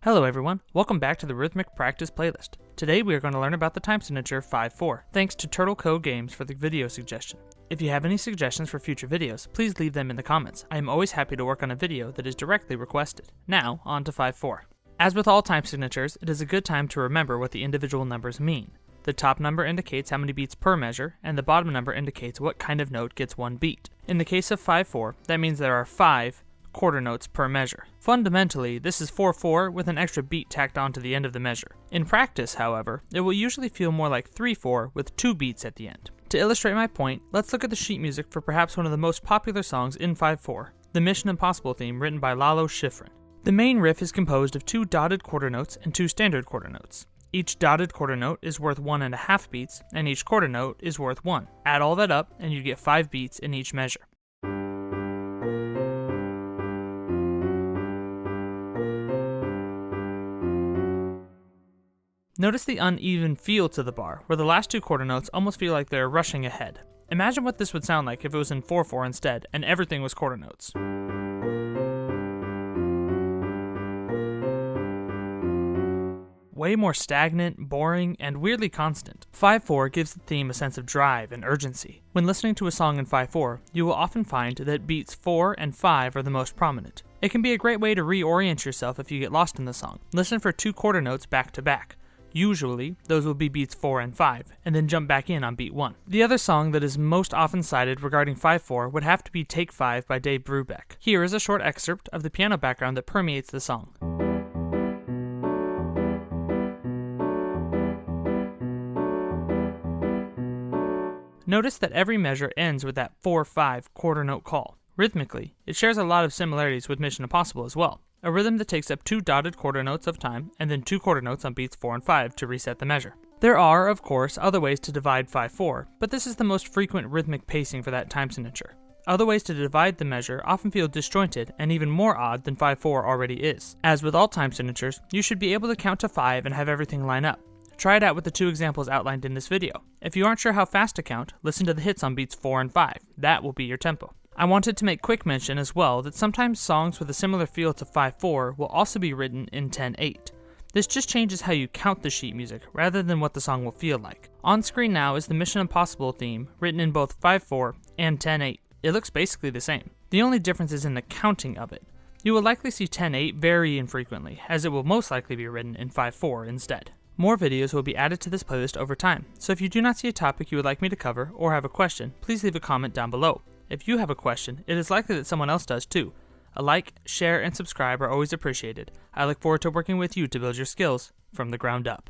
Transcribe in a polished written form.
Hello everyone, welcome back to the Rhythmic Practice playlist. Today we are going to learn about the time signature 5/4. Thanks to Turtle Code Games for the video suggestion. If you have any suggestions for future videos, please leave them in the comments. I am always happy to work on a video that is directly requested. Now, on to 5/4. As with all time signatures, it is a good time to remember what the individual numbers mean. The top number indicates how many beats per measure, and the bottom number indicates what kind of note gets one beat. In the case of 5/4, that means there are 5 quarter notes per measure. Fundamentally, this is 4/4 with an extra beat tacked on to the end of the measure. In practice, however, it will usually feel more like 3/4 with 2 beats at the end. To illustrate my point, let's look at the sheet music for perhaps one of the most popular songs in 5/4, the Mission Impossible theme written by Lalo Schifrin. The main riff is composed of 2 dotted quarter notes and 2 standard quarter notes. Each dotted quarter note is worth 1.5 beats, and each quarter note is worth 1. Add all that up, and you get 5 beats in each measure. Notice the uneven feel to the bar, where the last 2 quarter notes almost feel like they're rushing ahead. Imagine what this would sound like if it was in 4/4 instead, and everything was quarter notes. Way more stagnant, boring, and weirdly constant. 5/4 gives the theme a sense of drive and urgency. When listening to a song in 5/4, you will often find that beats 4 and 5 are the most prominent. It can be a great way to reorient yourself if you get lost in the song. Listen for 2 quarter notes back to back. Usually, those will be beats 4 and 5, and then jump back in on beat 1. The other song that is most often cited regarding 5/4 would have to be Take 5 by Dave Brubeck. Here is a short excerpt of the piano background that permeates the song. Notice that every measure ends with that 4/5 quarter note call. Rhythmically, it shares a lot of similarities with Mission Impossible as well. A rhythm that takes up 2 dotted quarter notes of time, and then 2 quarter notes on beats 4 and 5 to reset the measure. There are, of course, other ways to divide 5/4, but this is the most frequent rhythmic pacing for that time signature. Other ways to divide the measure often feel disjointed and even more odd than 5/4 already is. As with all time signatures, you should be able to count to 5 and have everything line up. Try it out with the 2 examples outlined in this video. If you aren't sure how fast to count, listen to the hits on beats 4 and 5. That will be your tempo. I wanted to make quick mention as well that sometimes songs with a similar feel to 5/4 will also be written in 10/8. This just changes how you count the sheet music rather than what the song will feel like. On screen now is the Mission Impossible theme written in both 5/4 and 10/8. It looks basically the same. The only difference is in the counting of it. You will likely see 10/8 very infrequently, as it will most likely be written in 5/4 instead. More videos will be added to this playlist over time, so if you do not see a topic you would like me to cover or have a question, please leave a comment down below. If you have a question, it is likely that someone else does too. A like, share, and subscribe are always appreciated. I look forward to working with you to build your skills from the ground up.